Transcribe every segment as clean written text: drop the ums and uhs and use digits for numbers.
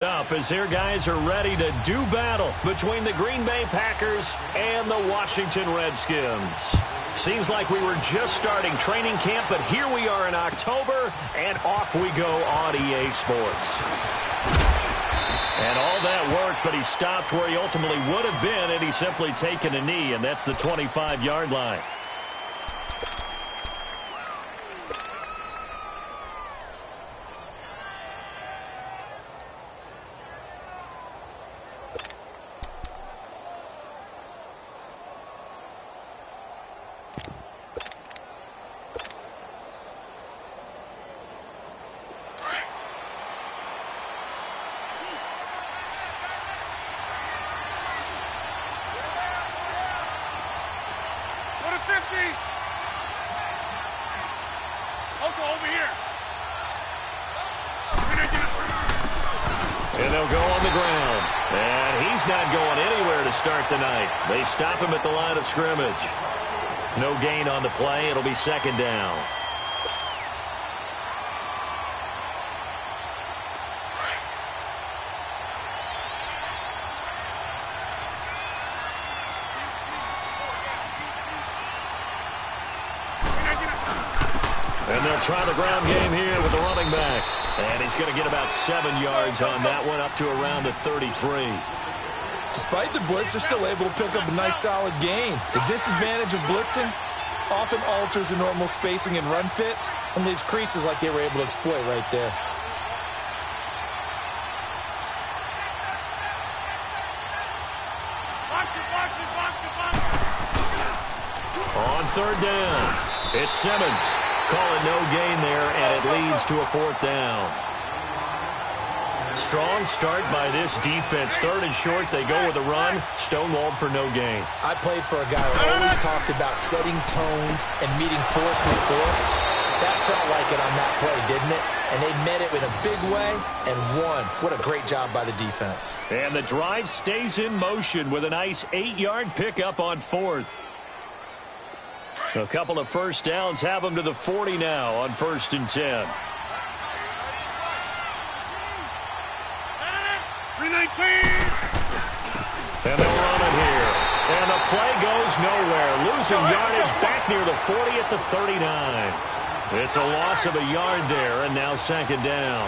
Up as their guys are ready to do battle between the Green Bay Packers and the Washington Redskins. Seems like we were just starting training camp, but here we are in October, and off we go on EA Sports. And all that work, but he stopped where he ultimately would have been, and he's simply taken a knee, and that's the 25-yard line. And they'll go on the ground. And he's not going anywhere to start the night. They stop him at the line of scrimmage. No gain on the play. It'll be second down. And they'll try the ground game here with the running back. And he's going to get about 7 yards on that one, up to around the 33. Despite the blitz, they're still able to pick up a nice, solid gain. The disadvantage of blitzing often alters the normal spacing and run fits and leaves creases like they were able to exploit right there. On third down, it's Simmons. Call it no gain there, and it leads to a fourth down. Strong start by this defense. Third and short, they go with a run. Stonewalled for no gain. I played for a guy who always talked about setting tones and meeting force with force. That felt like it on that play, didn't it? And they met it in a big way and won. What a great job by the defense. And the drive stays in motion with a nice 8-yard pickup on fourth. A couple of first downs have them to the 40 now on 1st and 10. 319. And they'll run it here. And the play goes nowhere. Losing yardage back near the 40 at the 39. It's a loss of a yard there, and now second down.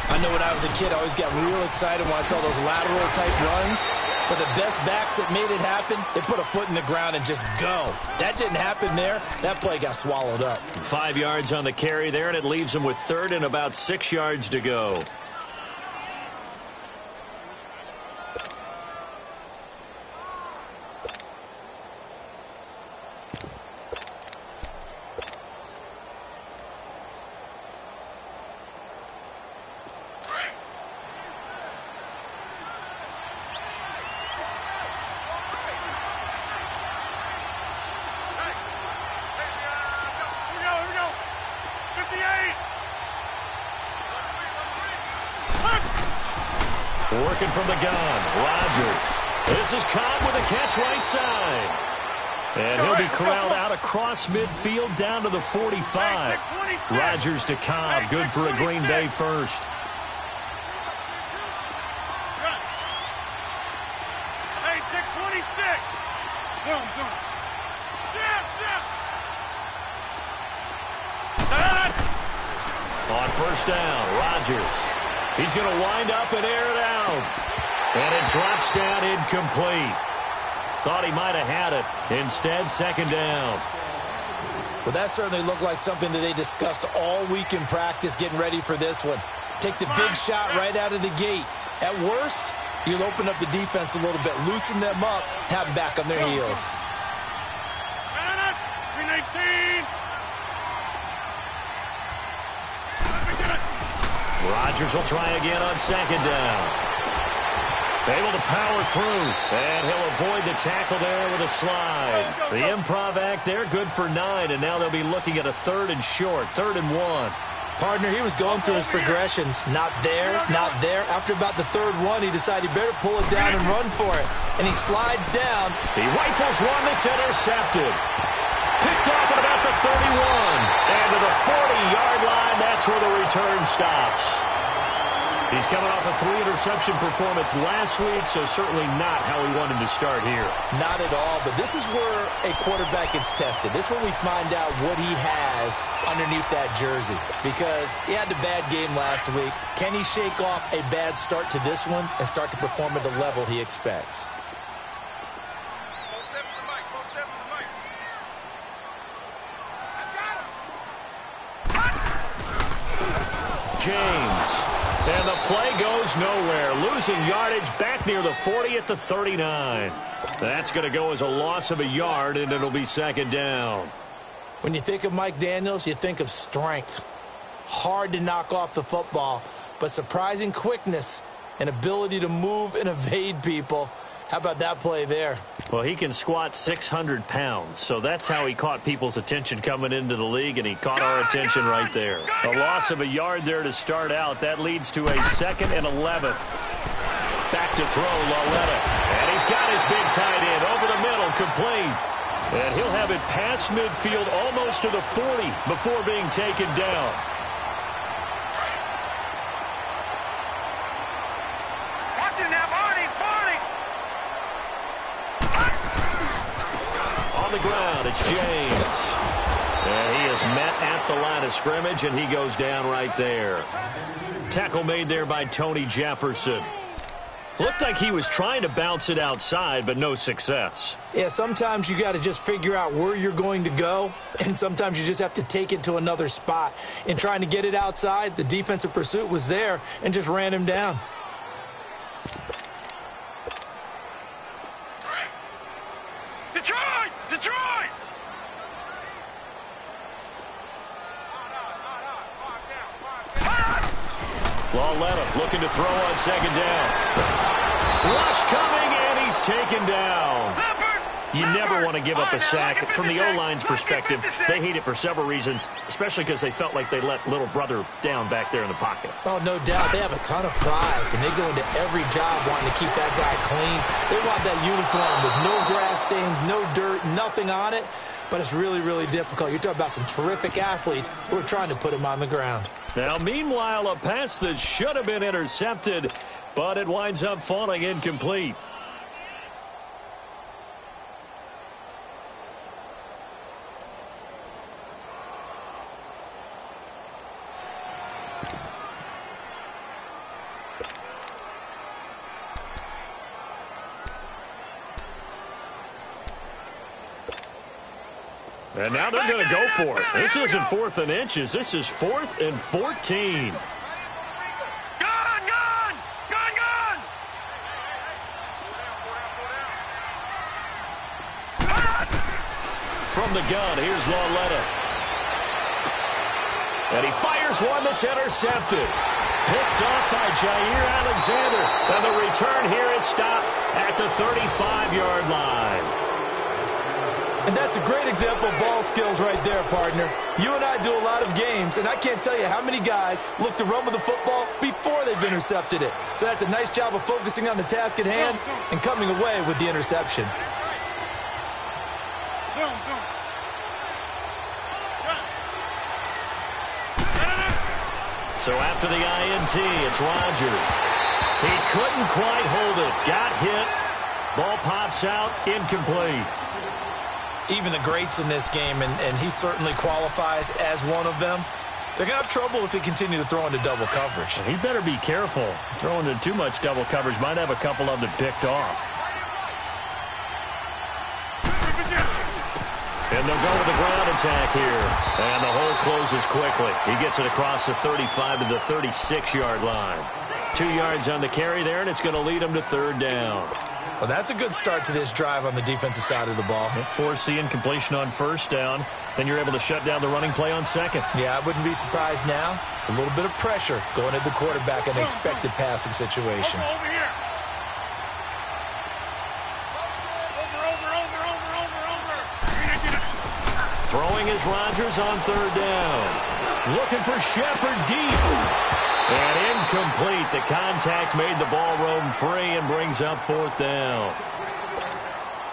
I know when I was a kid, I always got real excited when I saw those lateral-type runs. But the best backs that made it happen, they put a foot in the ground and just go. That didn't happen there. That play got swallowed up. 5 yards on the carry there, and it leaves them with third and about 6 yards to go. Working from the gun, Rodgers. This is Cobb with a catch right side. And he'll be corralled out across midfield down to the 45. Rodgers to Cobb, good for a Green Bay first. Hey, check 26. Jump. On first down, Rodgers. He's going to wind up and air it out. And it drops down incomplete. Thought he might have had it. Instead, second down. Well, that certainly looked like something that they discussed all week in practice getting ready for this one. Take the big shot right out of the gate. At worst, you'll open up the defense a little bit, loosen them up, have them back on their heels. 319. Rodgers will try again on second down. Able to power through, and he'll avoid the tackle there with a slide. The improv act there, good for 9, and now they'll be looking at a third and short, 3rd and 1. Partner, he was going through his progressions. Not there, not there. After about the 3rd one, he decided he better pull it down and run for it. And he slides down. He rifles one that's intercepted. Picked off at about the 31. And to the 40-yard line, that's where the return stops. He's coming off a 3-interception performance last week, so certainly not how we wanted to start here. Not at all, but this is where a quarterback gets tested. This is where we find out what he has underneath that jersey, because he had a bad game last week. Can he shake off a bad start to this one and start to perform at the level he expects? James. And the play goes nowhere. Losing yardage back near the 40 at the 39. That's going to go as a loss of a yard, and it'll be second down. When you think of Mike Daniels, you think of strength. Hard to knock off the football, but surprising quickness and ability to move and evade people. How about that play there? Well, he can squat 600 pounds, so that's how he caught people's attention coming into the league, and he caught our attention right there. A loss of a yard there to start out. That leads to a 2nd and 11. Back to throw, Lauletta. And he's got his big tight end over the middle, complete. And he'll have it past midfield almost to the 40 before being taken down. Watch it now, Barney. On the ground, it's James. And he is met at the line of scrimmage, and he goes down right there. Tackle made there by Tony Jefferson. Looked like he was trying to bounce it outside, but no success. Yeah, sometimes you got to just figure out where you're going to go, and sometimes you just have to take it to another spot. In trying to get it outside, the defensive pursuit was there and just ran him down. Detroit! Lauletta looking to throw on second down. Rush coming, and he's taken down. You never want to give up a sack. From the O-line's perspective, they hate it for several reasons, especially because they felt like they let little brother down back there in the pocket. Oh, no doubt. They have a ton of pride, and they go into every job wanting to keep that guy clean. They want that uniform with no grass stains, no dirt, nothing on it. But it's really, really difficult. You're talking about some terrific athletes who are trying to put him on the ground. Now, meanwhile, a pass that should have been intercepted, but it winds up falling incomplete. And now they're going to go for it. This isn't 4th and inches. This is 4th and 14. Gone! From the gun, here's Lauletta. And he fires one that's intercepted. Picked off by Jair Alexander. And the return here is stopped at the 35-yard line. And that's a great example of ball skills right there, partner. You and I do a lot of games, and I can't tell you how many guys look to run with the football before they've intercepted it. So that's a nice job of focusing on the task at hand and coming away with the interception. So after the INT, it's Rodgers. He couldn't quite hold it. Got hit. Ball pops out. Incomplete. Even the greats in this game, and he certainly qualifies as one of them, they're going to have trouble if they continue to throw into double coverage. He better be careful. Throwing into too much double coverage might have a couple of them picked off. And they'll go with the ground attack here. And the hole closes quickly. He gets it across the 35 to the 36-yard line. 2 yards on the carry there, and it's going to lead him to 3rd down. Well, that's a good start to this drive on the defensive side of the ball. Forcing completion on 1st down. Then you're able to shut down the running play on 2nd. Yeah, I wouldn't be surprised now. A little bit of pressure going at the quarterback in an expected passing situation. Over here. Throwing is Rodgers on 3rd down. Looking for Shepard deep. And incomplete. The contact made the ball roam free and brings up 4th down.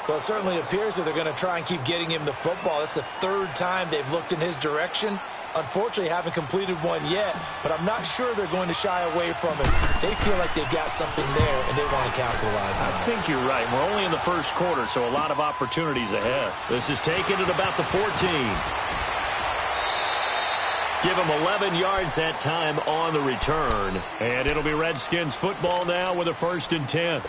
Well, it certainly appears that they're going to try and keep getting him the football. That's the 3rd time they've looked in his direction. unfortunately haven't completed one yet, but I'm not sure they're going to shy away from it. They feel like they've got something there, and they want to capitalize on it. I think you're right. We're only in the first quarter, so a lot of opportunities ahead. This is taken at about the 14. Give them 11 yards that time on the return. And it'll be Redskins football now with a 1st and 10.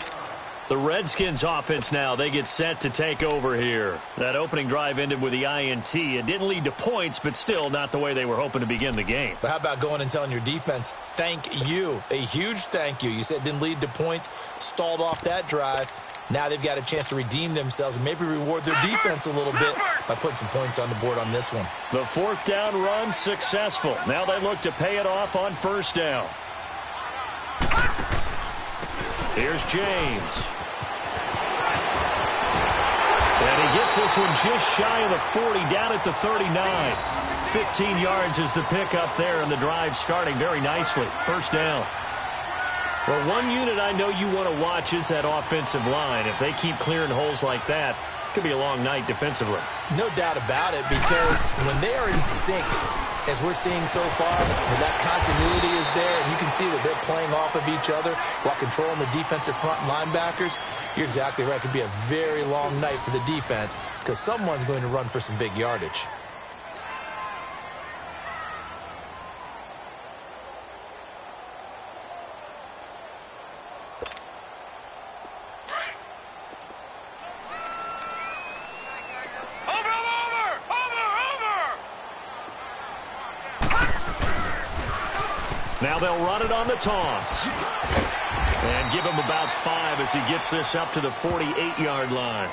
The Redskins offense now, they get set to take over here. That opening drive ended with the INT. It didn't lead to points, but still not the way they were hoping to begin the game. But how about going and telling your defense, thank you, a huge thank you. You said it didn't lead to points, stalled off that drive. Now they've got a chance to redeem themselves and maybe reward their defense a little bit by putting some points on the board on this one. The 4th down run successful. Now they look to pay it off on 1st down. Here's James. And he gets this one just shy of the 40, down at the 39. 15 yards is the pickup there, and the drive starting very nicely. 1st down. Well, one unit I know you want to watch is that offensive line. If they keep clearing holes like that, it could be a long night defensively. No doubt about it, because when they are in sync, as we're seeing so far, when that continuity is there, and you can see that they're playing off of each other while controlling the defensive front linebackers, you're exactly right. It could be a very long night for the defense because someone's going to run for some big yardage. Now they'll run it on the toss. And give him about 5 as he gets this up to the 48-yard line.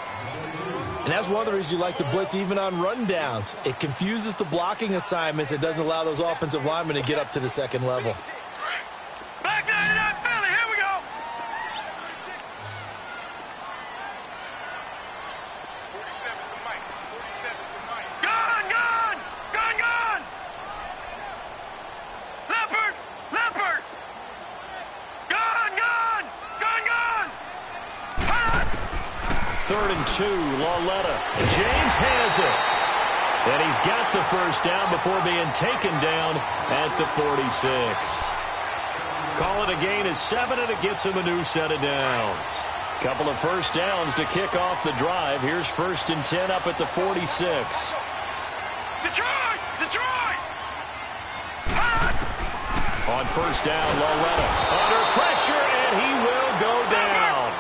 And that's one of the reasons you like to blitz even on rundowns. It confuses the blocking assignments. It doesn't allow those offensive linemen to get up to the second level. Back down to that Philly. Here we go. 47's the mic. 47's the mic. Gun, gun! Gun, gun! Leopard! Leopard! Gun, gun! Gun, gun! 3rd and 2, Lauletta. And James has it. And he's got the 1st down before being taken down at the 46. Call it a gain of 7, and it gets him a new set of downs. Couple of 1st downs to kick off the drive. Here's 1st and 10 up at the 46. Detroit! Detroit! On 1st down, Lauletta under pressure, and he will go down.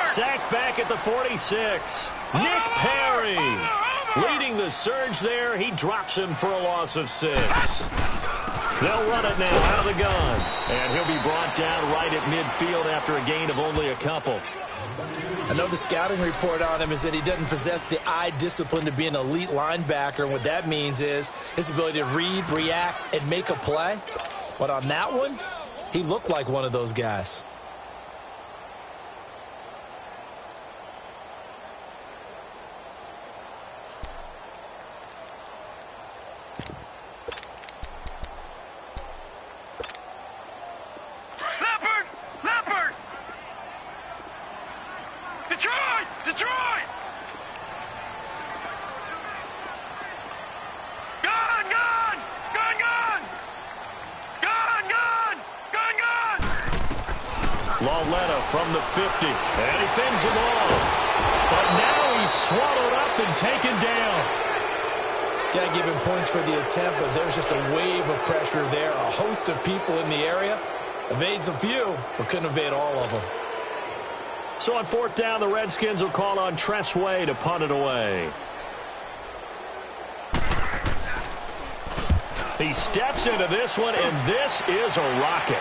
Sacked back at the 46. Nick Perry leading the surge there. He drops him for a loss of 6. They'll run it now out of the gun. And he'll be brought down right at midfield after a gain of only a couple. I know the scouting report on him is that he doesn't possess the eye discipline to be an elite linebacker. And what that means is his ability to read, react, and make a play. But on that one, he looked like one of those guys. Leopard! Leopard! Detroit! Detroit! Gun! Gun! Gun! Gun! Gun! Gun! Gun! Gun! Lauletta from the 50. And he fends him off. But now he's swallowed up and taken down. Got to give him points for the attempt, but there's just a wave of pressure there. A host of people in the area. Evades a few, but couldn't evade all of them. So on 4th down, the Redskins will call on Tress Way to punt it away. He steps into this one, and this is a rocket.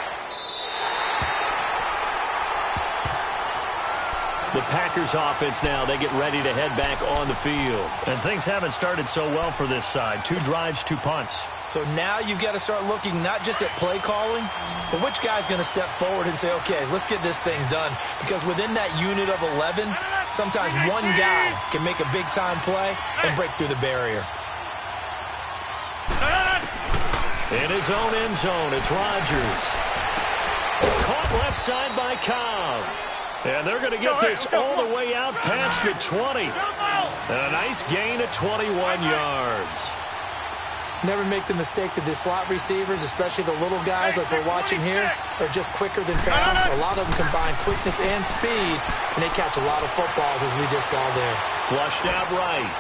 The Packers offense now, they get ready to head back on the field. And things haven't started so well for this side. 2 drives, 2 punts. So now you've got to start looking not just at play calling, but which guy's going to step forward and say, okay, let's get this thing done. Because within that unit of 11, sometimes one guy can make a big-time play and break through the barrier. In his own end zone, it's Rodgers. Caught left side by Cobb. And they're going to get this all the way out past the 20. And a nice gain of 21 yards. Never make the mistake that the slot receivers, especially the little guys like we're watching here, are just quicker than fast. A lot of them combine quickness and speed, and they catch a lot of footballs, as we just saw there. Flushed out right.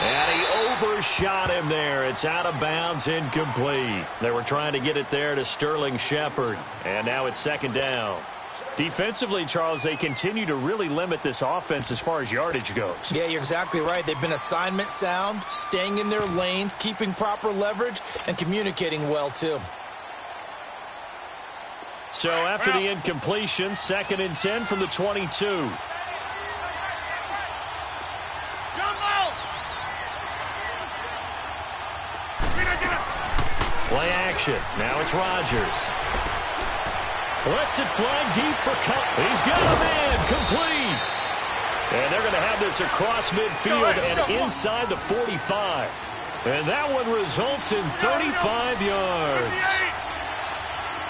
And he overshot him there. It's out of bounds, incomplete. They were trying to get it there to Sterling Shepard. And now it's second down. Defensively, Charles, they continue to really limit this offense as far as yardage goes. Yeah, you're exactly right. They've been assignment sound, staying in their lanes, keeping proper leverage, and communicating well, too. So after the incompletion, 2nd and 10 from the 22. Play action. Now it's Rodgers. Lets it fly deep for Cup. He's got a man. Complete. And they're going to have this across midfield and inside the 45. And that one results in 35 yards.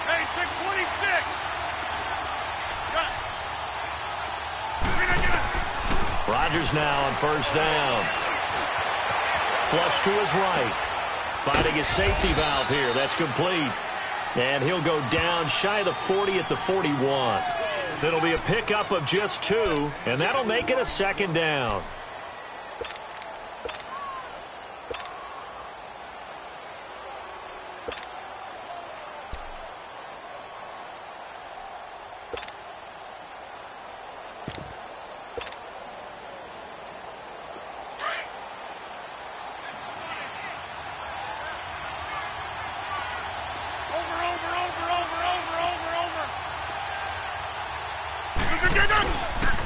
Hey, 626. Rodgers now on first down. Flush to his right. Finding his safety valve here. That's complete. And he'll go down shy of the 40 at the 41. It'll be a pickup of just 2, and that'll make it a second down.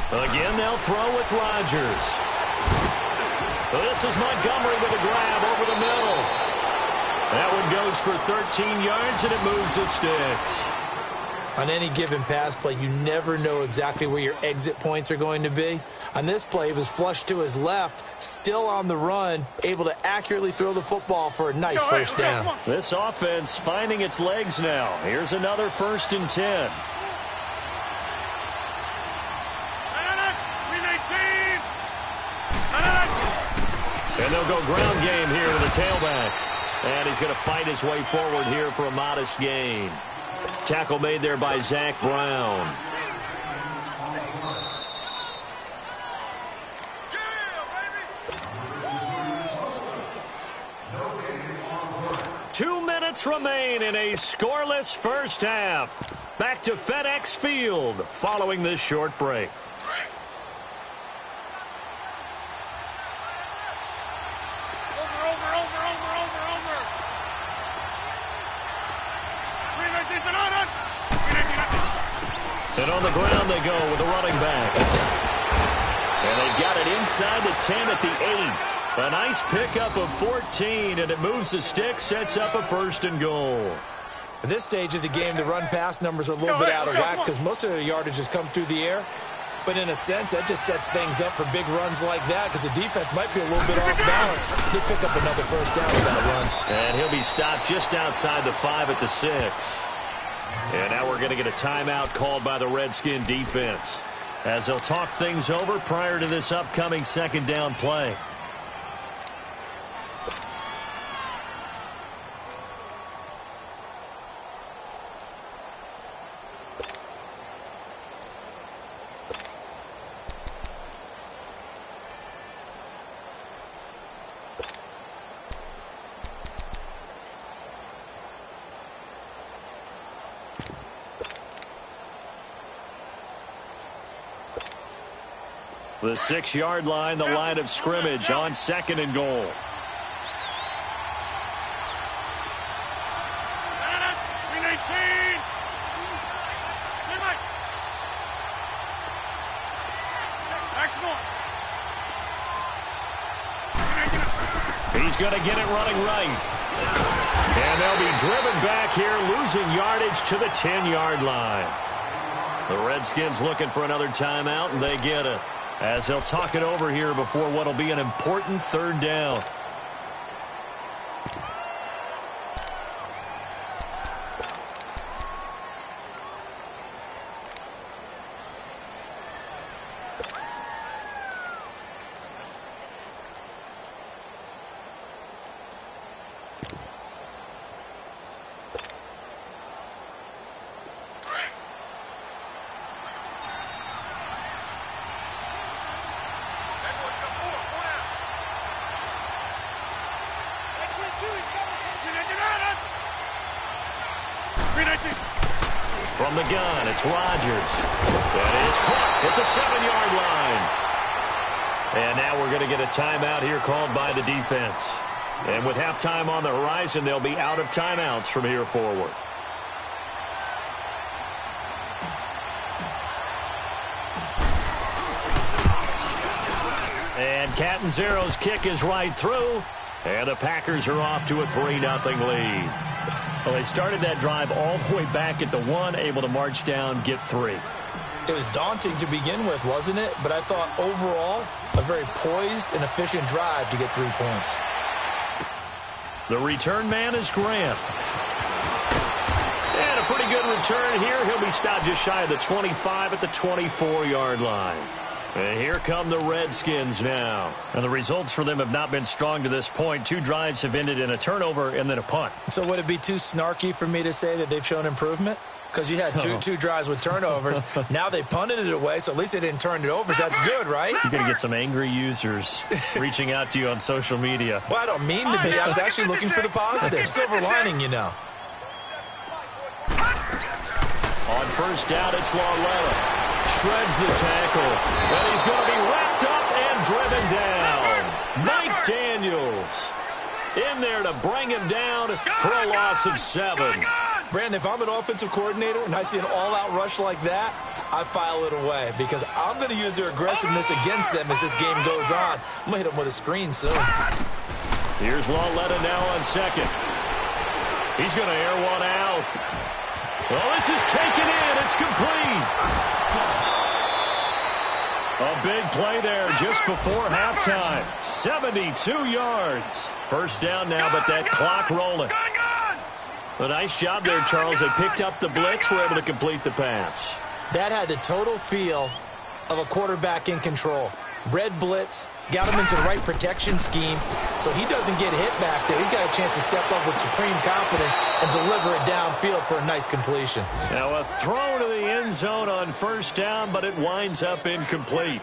Again, they'll throw with Rodgers. This is Montgomery with a grab over the middle. That one goes for 13 yards, and it moves the sticks. On any given pass play, you never know exactly where your exit points are going to be. On this play, it was flushed to his left, still on the run, able to accurately throw the football for a nice first down. This offense finding its legs now. Here's another 1st and 10. And they'll go ground game here to the tailback. And he's going to fight his way forward here for a modest gain. Tackle made there by Zach Brown. Yeah, 2 minutes remain in a scoreless first half. Back to FedEx Field following this short break. And on the ground they go with a running back. And they've got it inside the 10 at the 8. A nice pickup of 14, and it moves the stick, sets up a 1st and goal. At this stage of the game, the run-pass numbers are a little bit out of whack because most of the yardage has come through the air. But in a sense, that just sets things up for big runs like that because the defense might be a little bit off balance. They pick up another first down with that run. And he'll be stopped just outside the 5 at the 6. And now we're going to get a timeout called by the Redskin defense as they'll talk things over prior to this upcoming second down play. The 6-yard line, the line of scrimmage on 2nd and goal. He's going to get it running right. And they'll be driven back here, losing yardage to the 10-yard line. The Redskins looking for another timeout, and they get it. As they'll talk it over here before what will be an important 3rd down. From the gun, it's Rodgers. And it's caught at the 7-yard line. And now we're going to get a timeout here called by the defense. And with halftime on the horizon, they'll be out of timeouts from here forward. And Catanzaro's kick is right through. And the Packers are off to a 3-0 lead. Well, they started that drive all the way back at the 1, able to march down, get 3. It was daunting to begin with, wasn't it? But I thought overall, a very poised and efficient drive to get 3 points. The return man is Grant. And a pretty good return here. He'll be stopped just shy of the 25 at the 24-yard line. And here come the Redskins now. And the results for them have not been strong to this point. 2 drives have ended in a turnover and then a punt. So would it be too snarky for me to say that they've shown improvement? Because you had two drives with turnovers. Now they punted it away, so at least they didn't turn it over. So that's good, right? You're going to get some angry users reaching out to you on social media. Well, I don't mean to be. I was actually looking for the positive. Silver lining, you know. On first down, it's Lauletta. Shreds the tackle. And he's going to be wrapped up and driven down. Mike Daniels in there to bring him down for a loss of 7. Brandon, if I'm an offensive coordinator and I see an all-out rush like that, I file it away because I'm going to use their aggressiveness against them as this game goes on. I'm going to hit them with a screen soon. Here's Lauletta now on second. He's going to air one out. Well, this is taken in. It's complete. A big play there just before halftime. 72 yards. First down now, but that clock rolling. A nice job there, Charles. They picked up the blitz, were able to complete the pass. That had the total feel of a quarterback in control. Red blitz, got him into the right protection scheme, so he doesn't get hit back there. He's got a chance to step up with supreme confidence and deliver it downfield for a nice completion. Now a throw to the end zone on first down, but it winds up incomplete.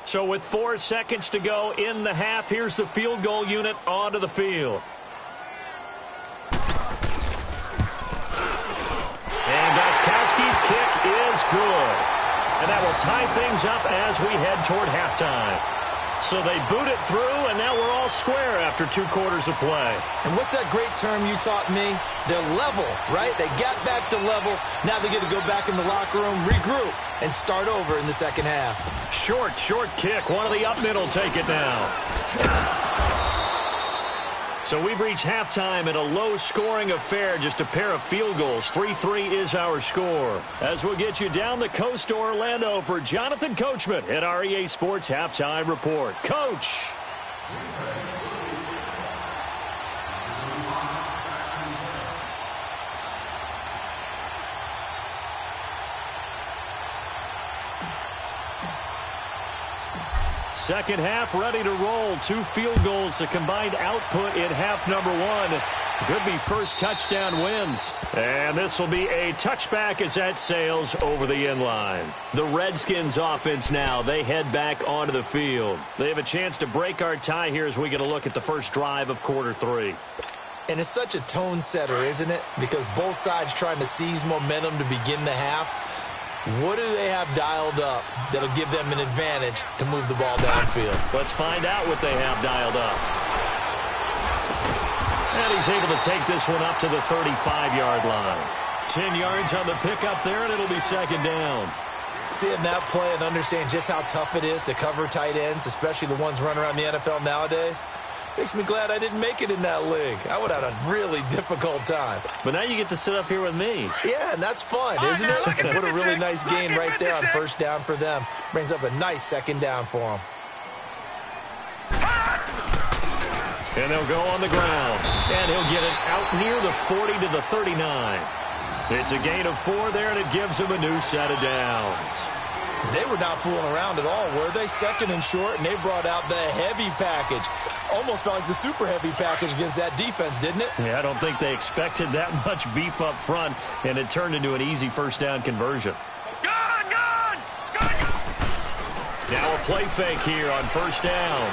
So with 4 seconds to go in the half, here's the field goal unit onto the field. And Gostkowski's kick is good. And that will tie things up as we head toward halftime. So they boot it through, and now we're all square after 2 quarters of play. And what's that great term you taught me? They're level, right? They got back to level. Now they get to go back in the locker room, regroup, and start over in the second half. Short kick. One of the up middle take it now. So we've reached halftime at a low-scoring affair, just a pair of field goals. 3-3 is our score. As we'll get you down the coast to Orlando for Jonathan Coachman at our EA Sports Halftime Report. Coach. Second half ready to roll. 2 field goals, the combined output in half number 1. Could be first touchdown wins. And this will be a touchback as that sails over the end line. The Redskins offense now, they head back onto the field. They have a chance to break our tie here as we get a look at the first drive of quarter 3. And it's such a tone setter, isn't it? Because both sides trying to seize momentum to begin the half. What do they have dialed up that'll give them an advantage to move the ball downfield? Let's find out what they have dialed up. And he's able to take this one up to the 35-yard line. 10 yards on the pickup there, and it'll be second down. Seeing that play and understand just how tough it is to cover tight ends, especially the ones running around the NFL nowadays, makes me glad I didn't make it in that league. I would have had a really difficult time. But now you get to sit up here with me. Yeah, and that's fun, isn't it? And what a really nice gain right there on first down for them. Brings up a nice second down for them. And they'll go on the ground. And he'll get it out near the 40 to the 39. It's a gain of 4 there, and it gives them a new set of downs. They were not fooling around at all, were they? Second and short, and they brought out the heavy package. Almost felt like the super heavy package against that defense, didn't it? Yeah, I don't think they expected that much beef up front, and it turned into an easy first down conversion. Gone! Now a play fake here on first down.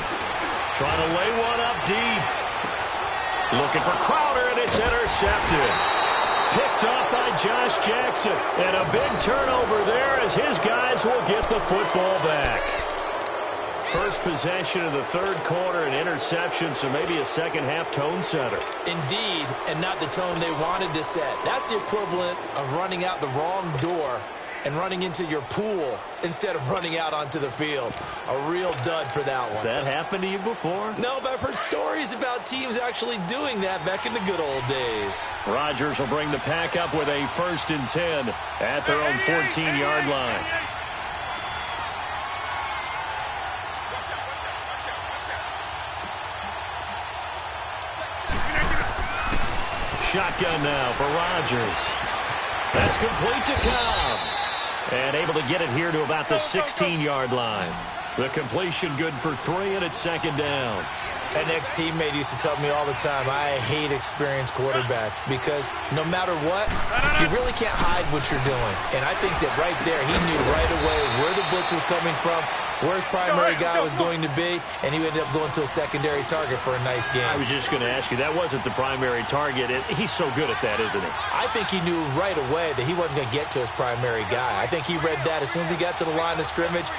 Trying to lay one up deep. Looking for Crowder, and it's intercepted. Picked off by Josh Jackson. And a big turnover there as his guys will get the football back. First possession of the third quarter, an interception, so maybe a second-half tone setter. Indeed, and not the tone they wanted to set. That's the equivalent of running out the wrong door and running into your pool instead of running out onto the field. A real dud for that one. Has that happened to you before? No, but I've heard stories about teams actually doing that back in the good old days. Rodgers will bring the pack up with a 1st and 10 at their own 14-yard line. Shotgun now for Rodgers. That's complete to Cobb. And able to get it here to about the 16-yard line. The completion good for 3, and it's 2nd down. An ex-teammate used to tell me all the time, I hate experienced quarterbacks because no matter what, you really can't hide what you're doing. And I think that right there, he knew right away where the blitz was coming from, where his primary guy was going to be, and he ended up going to a secondary target for a nice game. I was just going to ask you, that wasn't the primary target. He's so good at that, isn't he? I think he knew right away that he wasn't going to get to his primary guy. I think he read that as soon as he got to the line of scrimmage,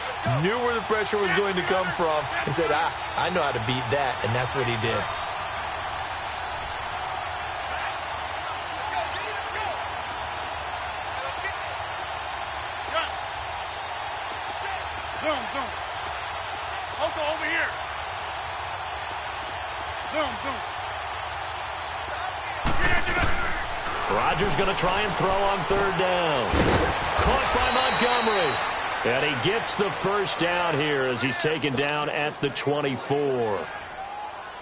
knew where the pressure was going to come from, and said, I know how to beat that, and that's what he did. Zoom. Loco over here. Zoom. Rodgers going to try and throw on 3rd down. Caught by Montgomery. And he gets the 1st down here as he's taken down at the 24.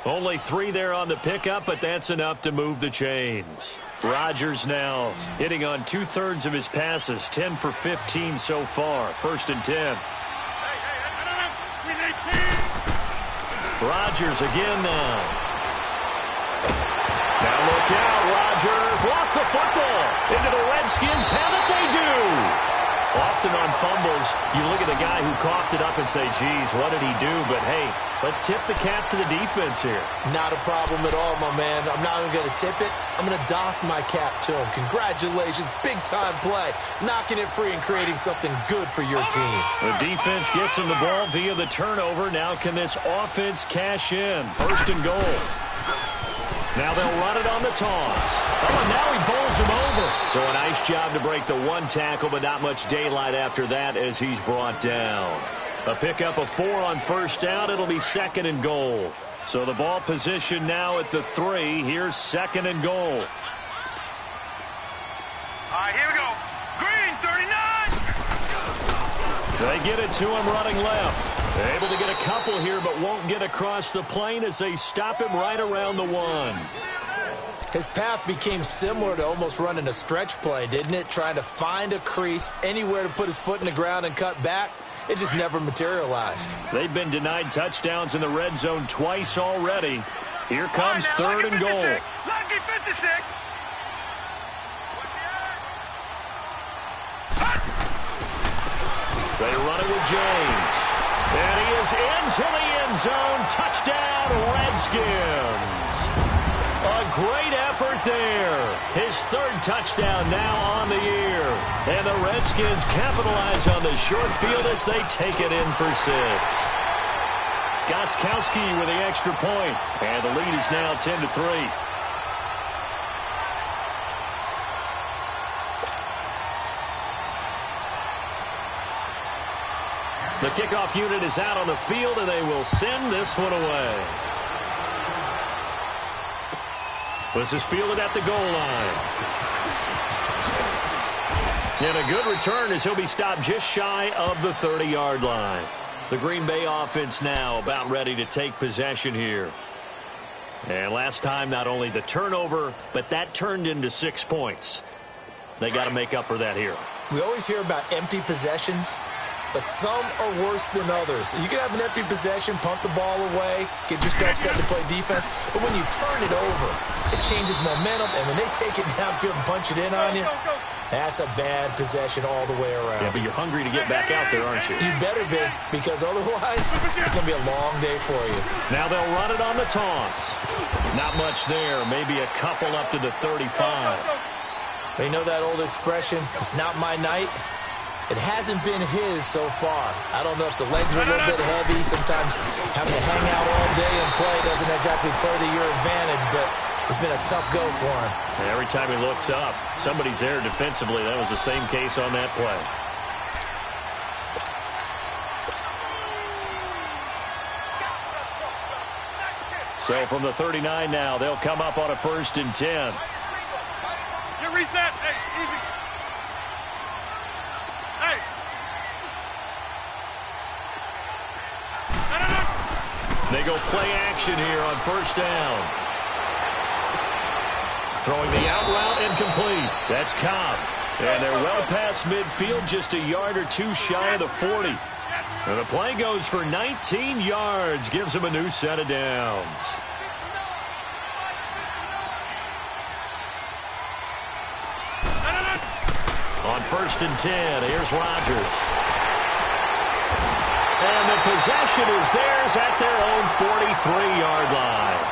Only 3 there on the pickup, but that's enough to move the chains. Rodgers now hitting on 2/3 of his passes, 10 for 15 so far. 1st and 10. Rodgers again now. Now look out, Rodgers lost the football. Into the Redskins, have it they do. Often on fumbles, you look at the guy who coughed it up and say, geez, what did he do? But, hey, let's tip the cap to the defense here. Not a problem at all, my man. I'm not even going to tip it. I'm going to doff my cap to him. Congratulations. Big-time play. Knocking it free and creating something good for your team. The defense gets him the ball via the turnover. Now can this offense cash in? 1st and goal. Now they'll run it on the toss. Oh, and now he bowls him over. So a nice job to break the 1 tackle, but not much daylight after that as he's brought down. A pickup of 4 on 1st down. It'll be 2nd and goal. So the ball position now at the 3. Here's 2nd and goal. All right, here we go. Green, 39. They get it to him running left. Able to get a couple here, but won't get across the plane as they stop him right around the 1. His path became similar to almost running a stretch play, didn't it? Trying to find a crease, anywhere to put his foot in the ground and cut back. It just never materialized. They've been denied touchdowns in the red zone twice already. Here comes 3rd and goal. Lucky 56. They run it with James. And he is into the end zone. Touchdown, Redskins. A great effort there. His 3rd touchdown now on the year. And the Redskins capitalize on the short field as they take it in for 6. Gostkowski with the extra point. And the lead is now 10-3. The kickoff unit is out on the field, and they will send this one away. This is fielded at the goal line. And a good return as he'll be stopped just shy of the 30-yard line. The Green Bay offense now about ready to take possession here. And last time, not only the turnover, but that turned into 6 points. They got to make up for that here. We always hear about empty possessions. but some are worse than others. You can have an empty possession, punt the ball away, get yourself set to play defense, but when you turn it over, it changes momentum, and when they take it downfield and punch it in on you, that's a bad possession all the way around. Yeah, but you're hungry to get back out there, aren't you? You better be, because otherwise, it's going to be a long day for you. Now they'll run it on the toss. Not much there, maybe a couple up to the 35. You know that old expression, it's not my night? It hasn't been his so far. I don't know if the legs are a little bit heavy. Sometimes having to hang out all day and play doesn't exactly play to your advantage, but it's been a tough go for him. And every time he looks up, somebody's there defensively. That was the same case on that play. So from the 39 now, they'll come up on a 1st and 10. You reset. Hey, easy. Hey. They go play action here on 1st down. Throwing the out route incomplete. That's Cobb. And they're well past midfield, just a yard or two shy of the 40. And the play goes for 19 yards, gives them a new set of downs. On 1st and 10, here's Rodgers. And the possession is theirs at their own 43-yard line.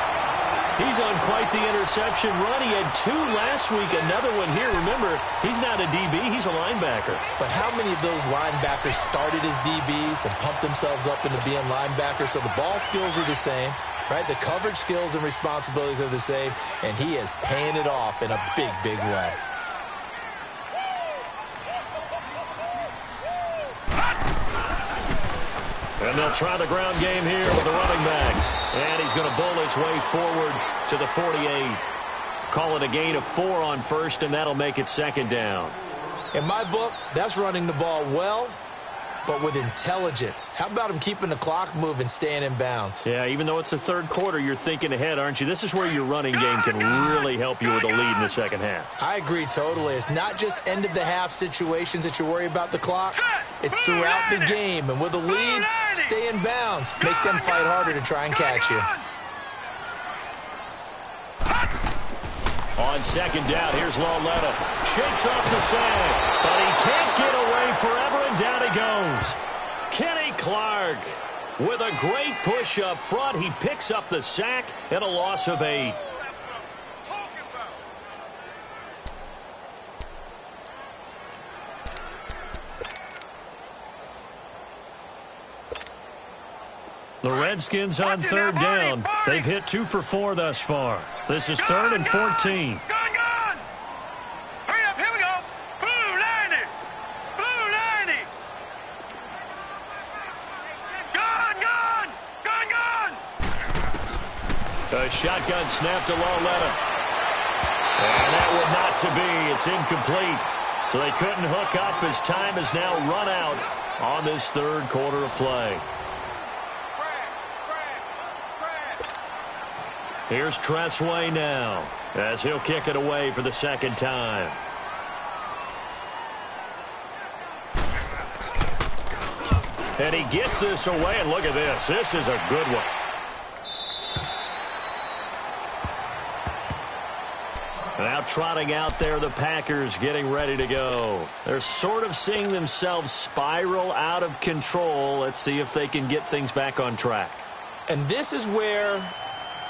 He's on quite the interception run. He had 2 last week, another one here. Remember, he's not a DB, he's a linebacker. But how many of those linebackers started as DBs and pumped themselves up into being linebackers? So the ball skills are the same, right? The coverage skills and responsibilities are the same, and he is paying it off in a big, big way. And they'll try the ground game here with the running back. And he's going to bowl his way forward to the 48. Call it a gain of 4 on 1st, and that'll make it 2nd down. In my book, that's running the ball well, but with intelligence. How about him keeping the clock moving, staying in bounds? Yeah, even though it's the 3rd quarter, you're thinking ahead, aren't you? This is where your running game can really help you with a lead in the 2nd half. I agree totally. It's not just end-of-the-half situations that you worry about the clock. It's throughout the game. And with a lead, stay in bounds. Make them fight harder to try and catch you. On 2nd down, here's Lauletta. Shakes off the sack, but he can't get away forever, and down he goes. Kenny Clark with a great push up front. He picks up the sack and a loss of 8. The Redskins on 3rd down. They've hit 2 for 4 thus far. This is 3rd and 14. Gun! Hurry up, here we go. Blue 90. Blue 90. Gun! A shotgun snap to Lauletta. And that would not to be. It's incomplete. So they couldn't hook up as time has now run out on this 3rd quarter of play. Here's Tressway now as he'll kick it away for the 2nd time. And he gets this away, and look at this. This is a good one. Now trotting out there, the Packers getting ready to go. They're sort of seeing themselves spiral out of control. Let's see if they can get things back on track. And this is where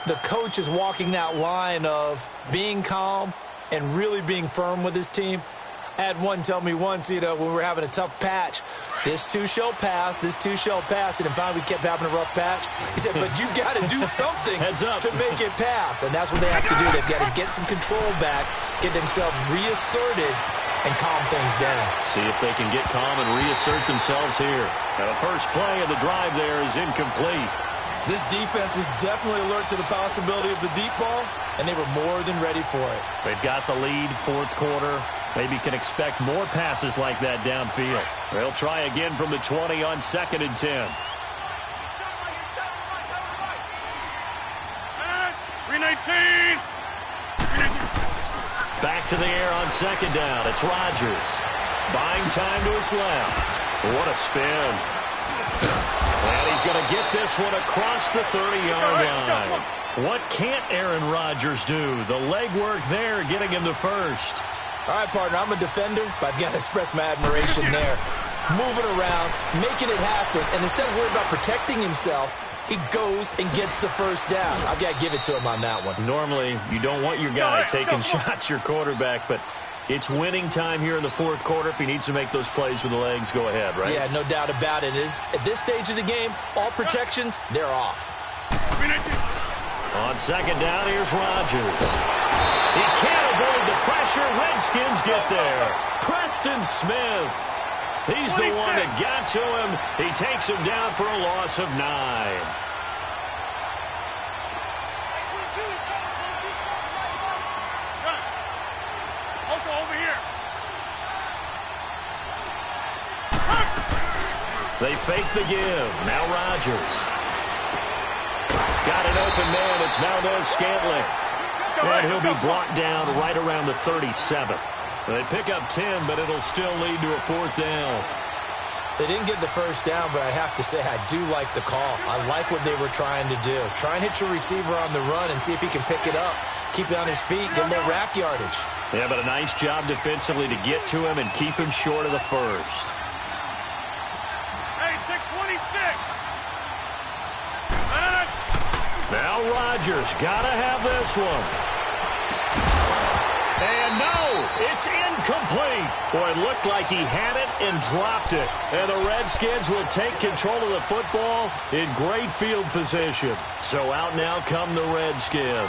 the coach is walking that line of being calm and really being firm with his team. I had one tell me once, when we were having a tough patch, this too shall pass, this too shall pass, and finally we kept having a rough patch. He said, but you got to do something to make it pass, and that's what they have to do. They've got to get some control back, get themselves reasserted, and calm things down. See if they can get calm and reassert themselves here. Now the first play of the drive there is incomplete. This defense was definitely alert to the possibility of the deep ball, and they were more than ready for it. They've got the lead, 4th quarter. Maybe can expect more passes like that downfield. They'll try again from the 20 on 2nd and 10. 319. Back to the air on 2nd down. It's Rodgers. Buying time to his left. What a spin. And he's going to get this one across the 30-yard line. What can't Aaron Rodgers do? The legwork there getting him to first. All right, partner, I'm a defender, but I've got to express my admiration there. Moving around, making it happen, and instead of worrying about protecting himself, he goes and gets the first down. I've got to give it to him on that one. Normally, you don't want your guy taking shots, your quarterback, but it's winning time here in the fourth quarter. If he needs to make those plays with the legs, go ahead, right? Yeah, no doubt about it. At this stage of the game, all protections, they're off. On second down, here's Rodgers. He can't avoid the pressure. Redskins get there. Preston Smith. He's the one that got to him. He takes him down for a loss of 9. Over here. They fake the give. Now Rodgers. Got an open man. It's Valdez-Scantling. And he'll be brought down right around the 37. They pick up 10, but it'll still lead to a fourth down. They didn't get the first down, but I have to say I do like the call. I like what they were trying to do. Try and hit your receiver on the run and see if he can pick it up. Keep it on his feet, get a little rack yardage. Yeah, but a nice job defensively to get to him and keep him short of the first. Hey, 626. Now Rodgers, gotta have this one. And no, it's incomplete. Boy, it looked like he had it and dropped it. And the Redskins will take control of the football in great field position. So out now come the Redskins.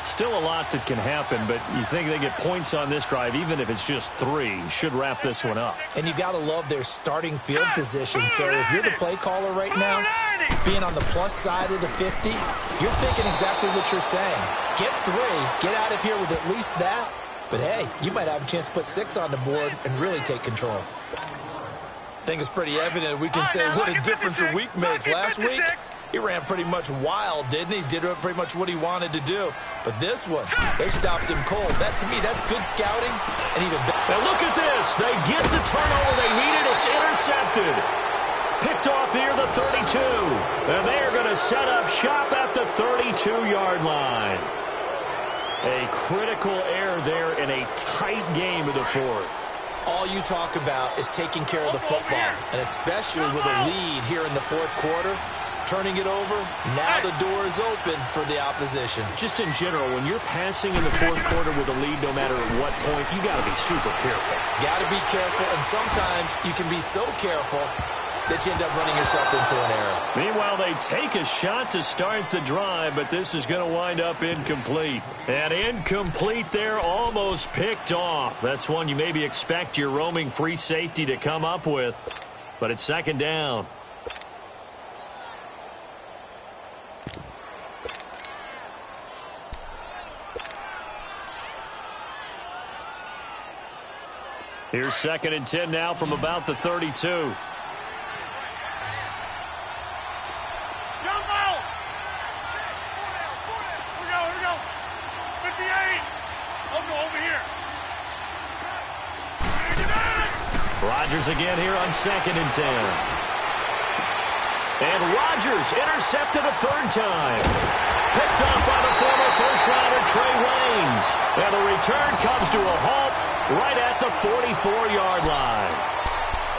Still a lot that can happen, but you think they get points on this drive, even if it's just 3, should wrap this one up. And you got to love their starting field position. So if you're the play caller right now, being on the plus side of the 50, you're thinking exactly what you're saying. Get 3, get out of here with at least that. But hey, you might have a chance to put 6 on the board and really take control. I think it's pretty evident we can say what a difference a week makes. Last week, he ran pretty much wild, didn't he? Did pretty much what he wanted to do. But this one, they stopped him cold. That, to me, that's good scouting. And even better. Now look at this. They get the turnover they needed. It's intercepted. Picked off here the 32. And they are going to set up shop at the 32-yard line. A critical error there in a tight game of the fourth. All you talk about is taking care of the football, and especially with a lead here in the fourth quarter, turning it over, now the door is open for the opposition. Just in general, when you're passing in the fourth quarter with a lead, no matter at what point, you got to be super careful. Got to be careful, and sometimes you can be so careful that you end up running yourself into an error. Meanwhile, they take a shot to start the drive, but this is going to wind up incomplete. And incomplete there, almost picked off. That's one you maybe expect your roaming free safety to come up with, but it's second down. Here's 2nd and 10 now from about the 32. Rodgers again here on 2nd and 10. And Rodgers intercepted a 3rd time. Picked up by the former first-rounder Trey Waynes. And the return comes to a halt right at the 44-yard line.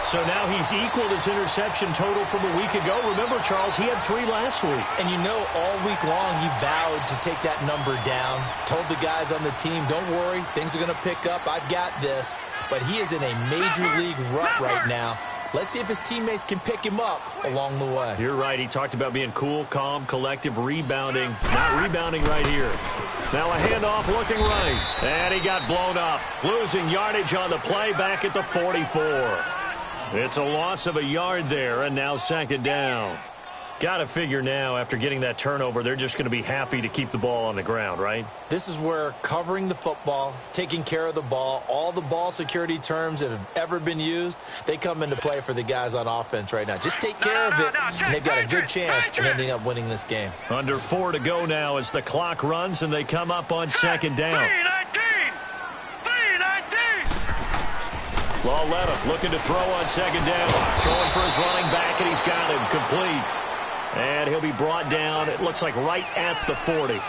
So now he's equaled his interception total from a week ago. Remember, Charles, he had 3 last week. And you know, all week long he vowed to take that number down. Told the guys on the team, don't worry, things are going to pick up. I've got this. But he is in a major league rut right now. Let's see if his teammates can pick him up along the way. You're right. He talked about being cool, calm, collective, rebounding. Not rebounding right here. Now a handoff looking right. And he got blown up. Losing yardage on the play back at the 44. It's a loss of a yard there, and now 2nd down. Got to figure now, after getting that turnover, they're just going to be happy to keep the ball on the ground, right? This is where covering the football, taking care of the ball, all the ball security terms that have ever been used, they come into play for the guys on offense right now. Just take care of it, and they've got a good chance of ending up winning this game. Under 4 to go now as the clock runs, and they come up on 2nd down. Lawletta looking to throw on second down. Throwing for his running back, and he's got him complete. And he'll be brought down, it looks like right at the 40.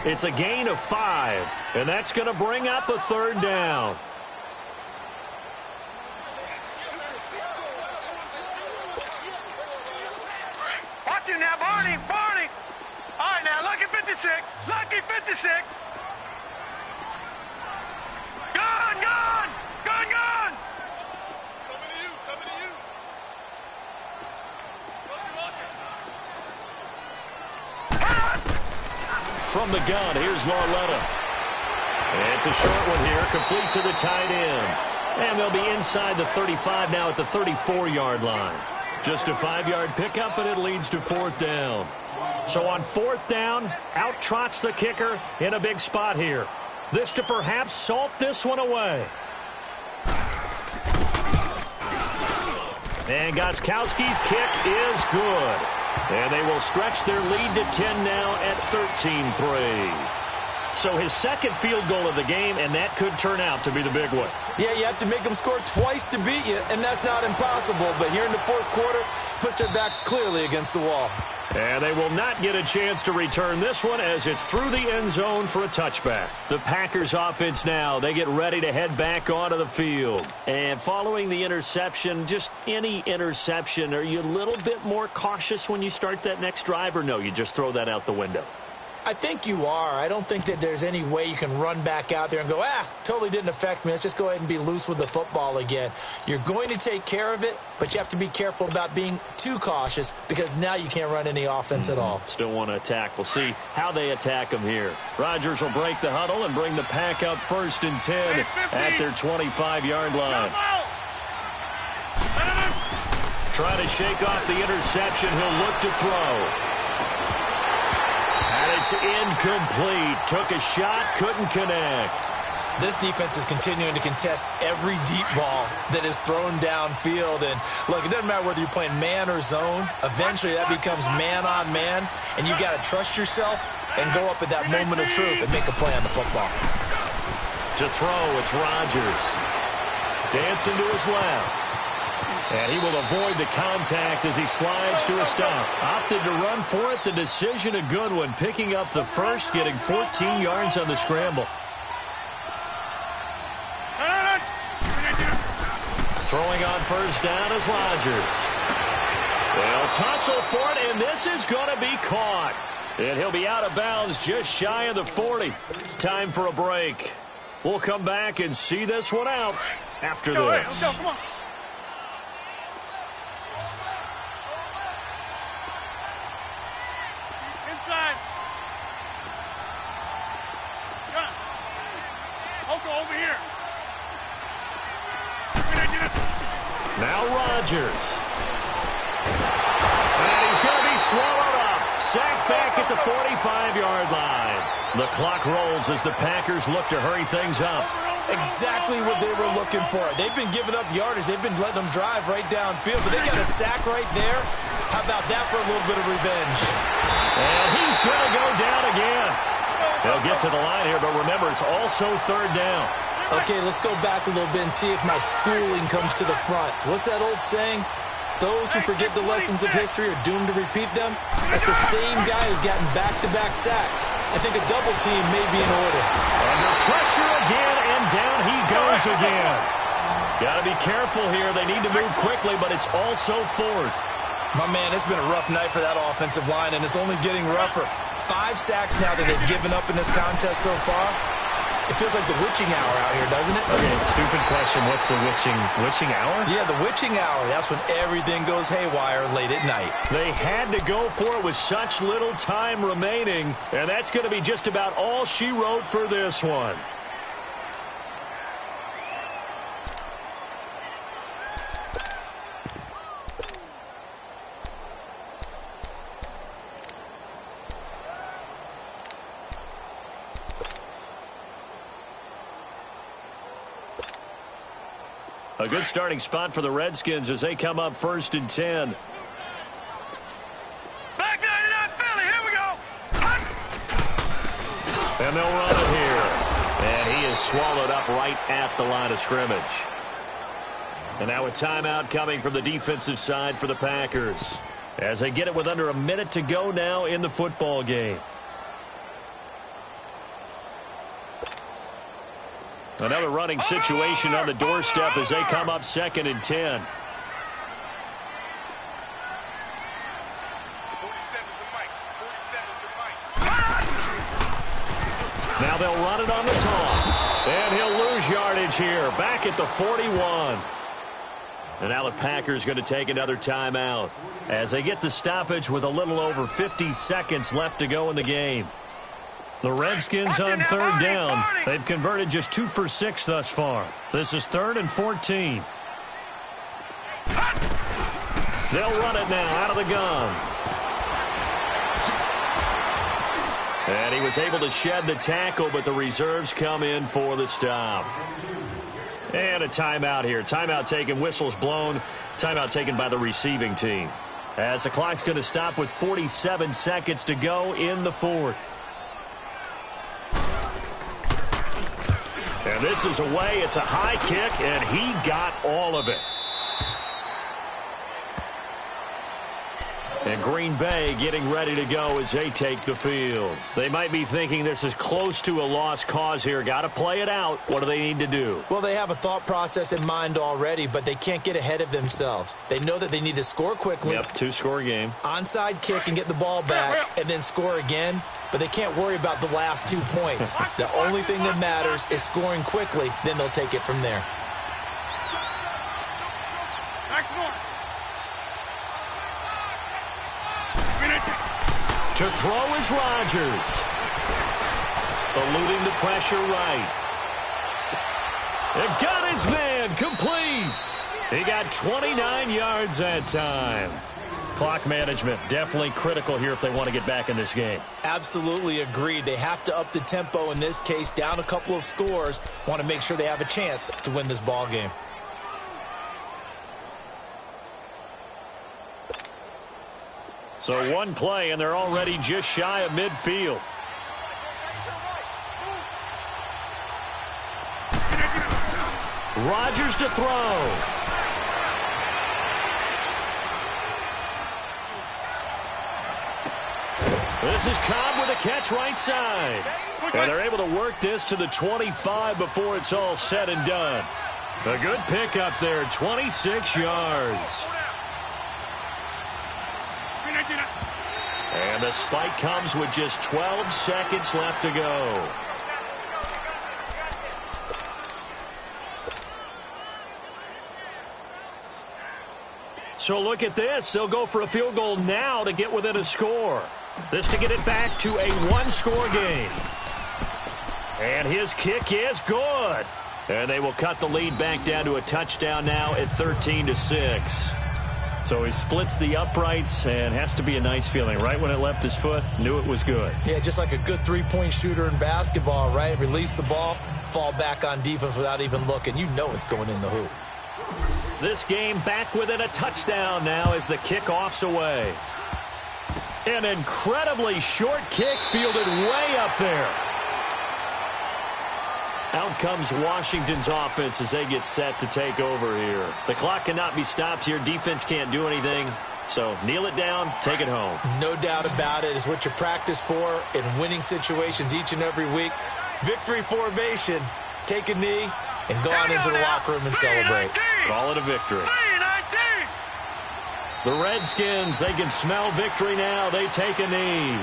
It's a gain of 5, and that's going to bring up a third down. Watch him now, Barney, Barney. All right, now, lucky 56, lucky 56. Gun, gun, gun, gun. Coming to you, coming to you. From the gun, here's Lawletta. It's a short one here, complete to the tight end. And they'll be inside the 35 now at the 34-yard line. Just a 5-yard pickup, and it leads to 4th down. So on 4th down, out trots the kicker in a big spot here. This to perhaps salt this one away. And Gostkowski's kick is good. And they will stretch their lead to 10 now at 13-3. So his second field goal of the game, and that could turn out to be the big one. Yeah, you have to make them score twice to beat you, and that's not impossible. But here in the 4th quarter, puts their backs clearly against the wall. And they will not get a chance to return this one as it's through the end zone for a touchback. The Packers offense now, they get ready to head back onto the field. And following the interception, just any interception, are you a little bit more cautious when you start that next drive, or no, you just throw that out the window? I think you are. I don't think that there's any way you can run back out there and go, totally didn't affect me. Let's just go ahead and be loose with the football again. You're going to take care of it, but you have to be careful about being too cautious because now you can't run any offense at all. Still want to attack. We'll see how they attack them here. Rodgers will break the huddle and bring the pack up 1st and 10 at their 25-yard line. Trying to shake off the interception. He'll look to throw. And it's incomplete. Took a shot, couldn't connect. This defense is continuing to contest every deep ball that is thrown downfield. And, look, it doesn't matter whether you're playing man or zone. Eventually, that becomes man-on-man, and you got to trust yourself and go up at that moment of truth and make a play on the football. To throw, it's Rodgers. Dancing to his left. And he will avoid the contact as he slides to a stop. Opted to run for it. The decision a good one. Picking up the first, getting 14 yards on the scramble. Throwing on 1st down is Rodgers. They'll tussle for it, and this is going to be caught. And he'll be out of bounds just shy of the 40. Time for a break. We'll come back and see this one out after this. Let's go, come on. Inside. Gun. Over here. Now Rodgers. And he's going to be swallowed up. Sacked back at the 45-yard line. The clock rolls as the Packers look to hurry things up. Exactly what they were looking for. They've been giving up yardage. They've been letting them drive right downfield, but they got a sack right there. How about that for a little bit of revenge? And he's going to go down again. They'll get to the line here, but remember, it's also 3rd down. Okay, let's go back a little bit and see if my schooling comes to the front. What's that old saying? Those who forget the lessons of history are doomed to repeat them. That's the same guy who's gotten back-to-back sacks. I think a double team may be in order. Under pressure again, and down he goes again. Got to be careful here. They need to move quickly, but it's also 4th. My man, it's been a rough night for that offensive line, and it's only getting rougher. 5 sacks now that they've given up in this contest so far. It feels like the witching hour out here, doesn't it? Okay, stupid question. What's the witching hour? Yeah, the witching hour. That's when everything goes haywire late at night. They had to go for it with such little time remaining, and that's going to be just about all she wrote for this one. A good starting spot for the Redskins as they come up 1st and 10. Back 99 Philly, here we go. And they'll run it here. And he is swallowed up right at the line of scrimmage. And now a timeout coming from the defensive side for the Packers, as they get it with under a minute to go now in the football game. Another running situation on the doorstep as they come up 2nd and 10. 47's the mic. 47's the mic. Now they'll run it on the toss. And he'll lose yardage here, back at the 41. And now the Packers going to take another timeout as they get the stoppage with a little over 50 seconds left to go in the game. The Redskins on 3rd down. They've converted just 2 for 6 thus far. This is 3rd and 14. They'll run it now out of the gun. And he was able to shed the tackle, but the reserves come in for the stop. And a timeout here. Timeout taken, whistles blown. Timeout taken by the receiving team, as the clock's going to stop with 47 seconds to go in the 4th. And this is away. It's a high kick, and he got all of it. And Green Bay getting ready to go as they take the field. They might be thinking this is close to a lost cause here. Got to play it out. What do they need to do? Well, they have a thought process in mind already, but they can't get ahead of themselves. They know that they need to score quickly. Yep, 2-score game. Onside kick and get the ball back and then score again. But they can't worry about the last 2 points. The only thing that matters is scoring quickly. Then they'll take it from there. To throw is Rodgers. Eluding the pressure right. It got his man complete. He got 29 yards that time. Clock management definitely critical here if they want to get back in this game. Absolutely agreed. They have to up the tempo in this case, down a couple of scores. Want to make sure they have a chance to win this ball game. So one play, and they're already just shy of midfield. Rodgers to throw. This is Cobb with a catch right side. And they're able to work this to the 25 before it's all said and done. A good pickup there, 26 yards. And the spike comes with just 12 seconds left to go. So look at this. They'll go for a field goal now to get within a score. This to get it back to a one-score game. And his kick is good. And they will cut the lead back down to a touchdown now at 13-6. So he splits the uprights, and has to be a nice feeling. Right when it left his foot, knew it was good. Yeah, just like a good three-point shooter in basketball, right? Release the ball, fall back on defense without even looking. You know it's going in the hoop. This game back within a touchdown now as the kickoff's away. An incredibly short kick fielded way up there. Out comes Washington's offense as they get set to take over here. The clock cannot be stopped here. Defense can't do anything. So kneel it down, take it home. No doubt about it. It's what you practice for in winning situations each and every week. Victory formation. Take a knee and go on into the locker room and celebrate. Call it a victory. The Redskins, they can smell victory now. They take a knee.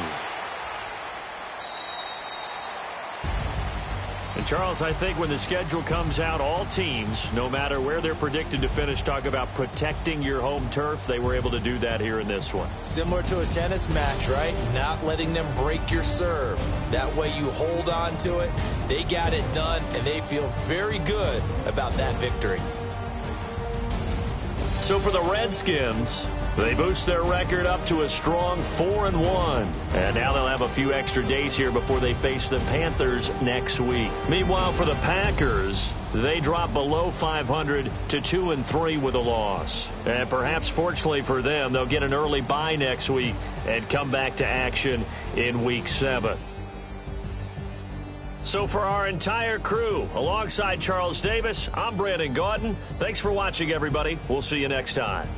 And Charles, I think when the schedule comes out, all teams, no matter where they're predicted to finish, talk about protecting your home turf. They were able to do that here in this one. Similar to a tennis match, right? Not letting them break your serve. That way you hold on to it. They got it done, and they feel very good about that victory. So for the Redskins, they boost their record up to a strong 4-1. And now they'll have a few extra days here before they face the Panthers next week. Meanwhile, for the Packers, they drop below 500 to 2-3 with a loss. And perhaps fortunately for them, they'll get an early bye next week and come back to action in Week 7. So for our entire crew, alongside Charles Davis, I'm Brandon Gaudin. Thanks for watching, everybody. We'll see you next time.